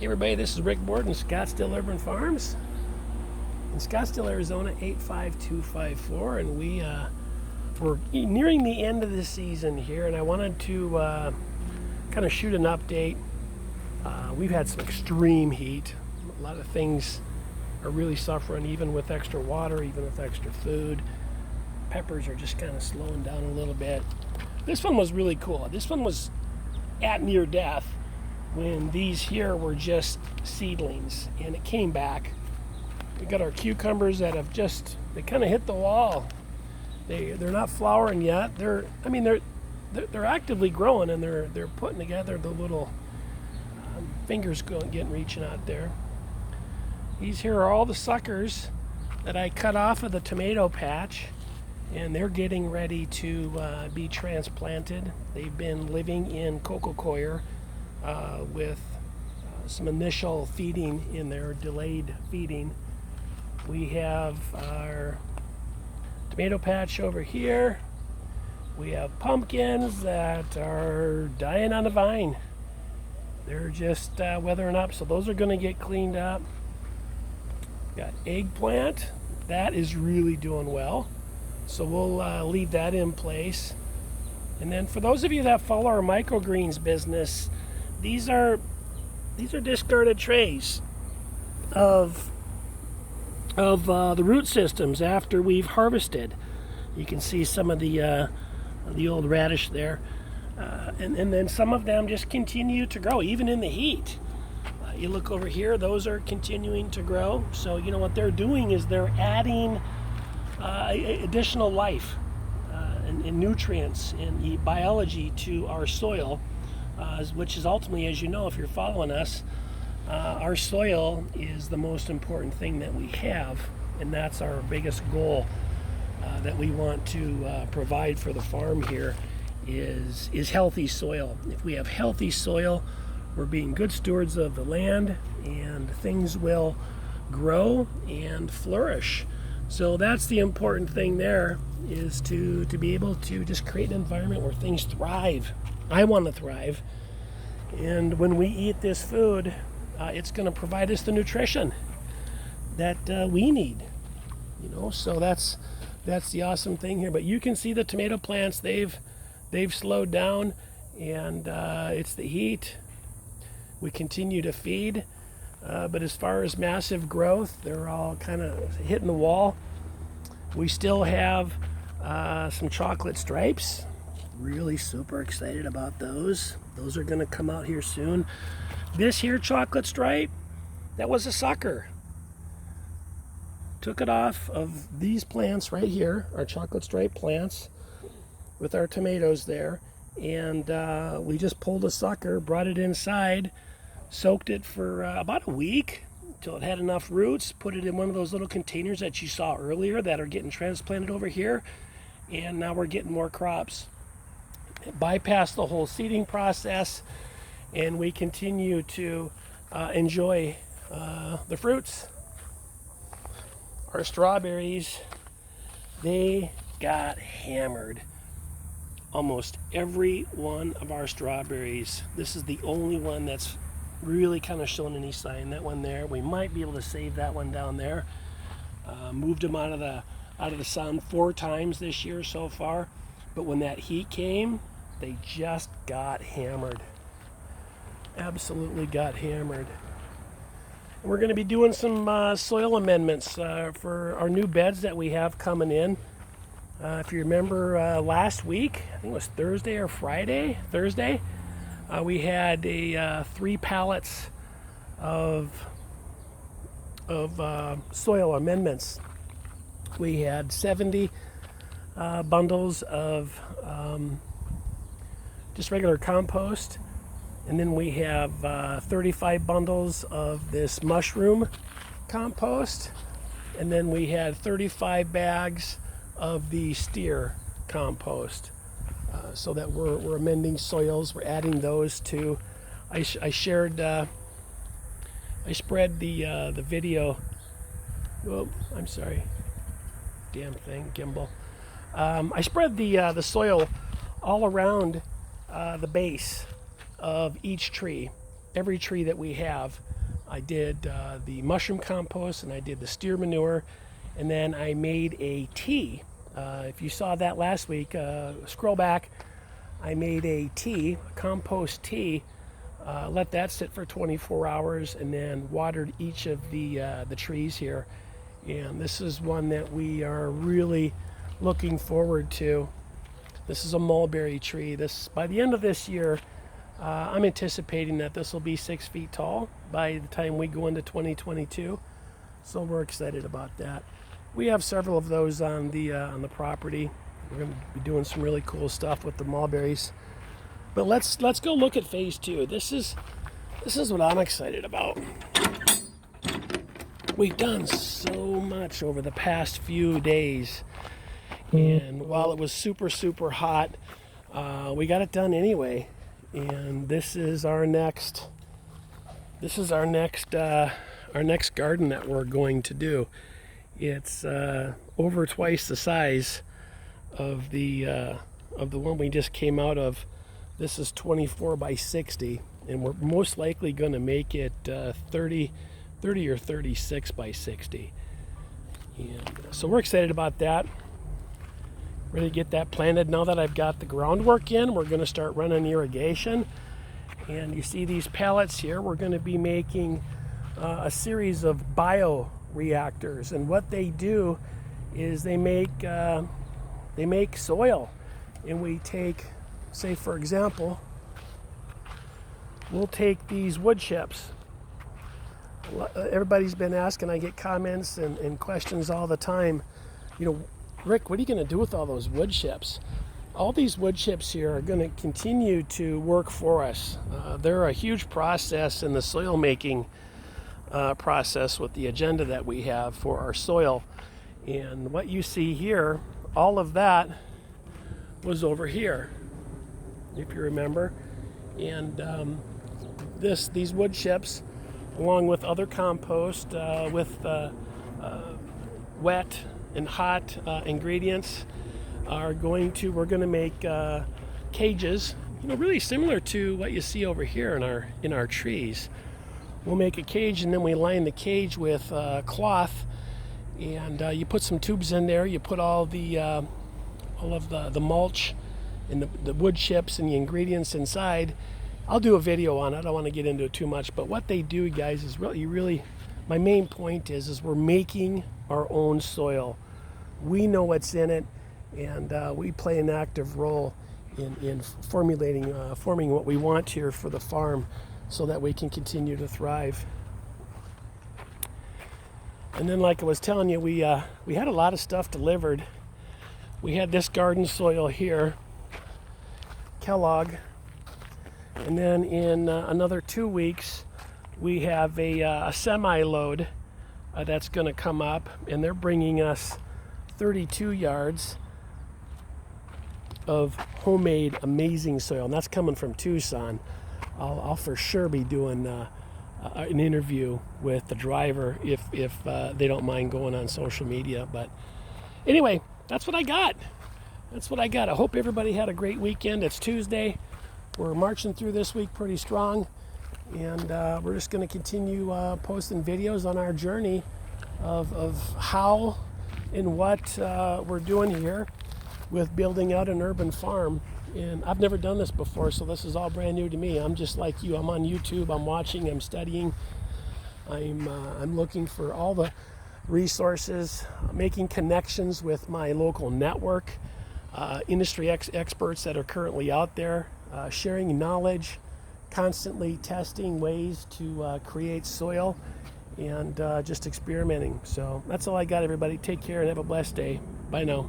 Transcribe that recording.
Hey everybody, this is Rick Borden, Scottsdale Urban Farms in Scottsdale, Arizona, 85254, and we're nearing the end of the season here, and I wanted to kind of shoot an update. We've had some extreme heat. A lot of things are really suffering, even with extra water, even with extra food. Peppers are just kind of slowing down a little bit. This one was really cool. This one was at near death when these here were just seedlings, and it came back. We got our cucumbers that have they kind of hit the wall. They're not flowering yet. They're actively growing, and they're putting together the little fingers reaching out there. These here are all the suckers that I cut off of the tomato patch, and they're getting ready to be transplanted. They've been living in coco coir with some initial feeding in there, delayed feeding. We have our tomato patch over here. We have pumpkins that are dying on the vine. They're just weathering up, so those are going to get cleaned up. Got eggplant. That is really doing well, so we'll leave that in place. And then for those of you that follow our microgreens business, these are discarded trays of the root systems after we've harvested. You can see some of the old radish there, and then some of them just continue to grow even in the heat. You look over here; those are continuing to grow. So you know what they're doing is they're adding additional life and nutrients and biology to our soil. Which is ultimately, as you know, if you're following us, our soil is the most important thing that we have, and that's our biggest goal that we want to provide for the farm here is healthy soil. If we have healthy soil, we're being good stewards of the land, and things will grow and flourish. So that's the important thing there, is to be able to just create an environment where things thrive. I want to thrive, and when we eat this food, it's going to provide us the nutrition that we need. So that's the awesome thing here. But you can see the tomato plants; they've slowed down, and it's the heat. We continue to feed, but as far as massive growth, they're all kind of hitting the wall. We still have some chocolate stripes. Really super excited about those. Those are going to come out here soon. This here chocolate stripe, that was a sucker. Took it off of these plants right here, our chocolate stripe plants with our tomatoes there, and we just pulled a sucker, brought it inside, soaked it for about a week until it had enough roots, put it in one of those little containers that you saw earlier that are getting transplanted over here, and now we're getting more crops. Bypass the whole seeding process, and we continue to enjoy the fruits. Our strawberries, they got hammered. Almost every one of our strawberries. This is the only one that's really kind of showing any sign. That one there, we might be able to save that one down there. Moved them out of the sun 4 times this year so far. But when that heat came, they just got hammered. Absolutely got hammered. And we're going to be doing some soil amendments for our new beds that we have coming in. If you remember last week, I think it was Thursday or Friday, Thursday, we had 3 pallets of soil amendments. We had 70 bundles of just regular compost, and then we have 35 bundles of this mushroom compost, and then we had 35 bags of the steer compost. So that we're amending soils. We're adding those to. I shared. I spread the video. Oh, I'm sorry. Damn thing, gimbal. I spread the soil all around the base of each tree. every tree that we have. I did the mushroom compost, and I did the steer manure, and then I made a tea. If you saw that last week, scroll back. I made a tea, a compost tea, let that sit for 24 hours, and then watered each of the trees here. And this is one that we are really looking forward to. This is a mulberry tree. This, by the end of this year, I'm anticipating that this will be 6 feet tall by the time we go into 2022. So we're excited about that. We have several of those on the property. We're going to be doing some really cool stuff with the mulberries. But let's go look at phase 2. This is what I'm excited about. We've done so much over the past few days, and while it was super hot, we got it done anyway. And this is our next garden that we're going to do. It's over twice the size of the one we just came out of. This is 24 by 60, and we're most likely going to make it 30 or 36 by 60. And so we're excited about that. Ready to get that planted. Now that I've got the groundwork in, we're going to start running irrigation. And you see these pallets here, we're going to be making a series of bioreactors. And what they do is they make soil. And we take, say for example, we'll take these wood chips. Everybody's been asking, I get comments and questions all the time, you know, Rick, what are you going to do with all those wood chips? All these wood chips here are going to continue to work for us. They're a huge process in the soil making process with the agenda that we have for our soil. And what you see here, all of that was over here, if you remember. And these wood chips, along with other compost, with wet and hot ingredients, we're going to make cages, you know, really similar to what you see over here in our trees. We'll make a cage, and then we line the cage with cloth, and you put some tubes in there. You put all of the mulch and the wood chips and the ingredients inside. I'll do a video on it. I don't want to get into it too much, but what they do, guys, is really my main point is we're making our own soil. We know what's in it, and we play an active role in forming what we want here for the farm so that we can continue to thrive. And then, like I was telling you, we had a lot of stuff delivered. We had this garden soil here, Kellogg, and then in another 2 weeks we have a semi-load that's going to come up, and they're bringing us 32 yards of homemade amazing soil, and that's coming from Tucson. I'll for sure be doing an interview with the driver if they don't mind going on social media. But anyway, that's what I got. I hope everybody had a great weekend. It's Tuesday. We're marching through this week pretty strong, and we're just going to continue posting videos on our journey of how and what we're doing here with building out an urban farm. And I've never done this before, so this is all brand new to me. I'm just like you. I'm on YouTube. I'm watching. I'm studying. I'm looking for all the resources, making connections with my local network, industry experts that are currently out there, sharing knowledge, constantly testing ways to create soil, and just experimenting. So that's all I got, everybody. Take care and have a blessed day. Bye now.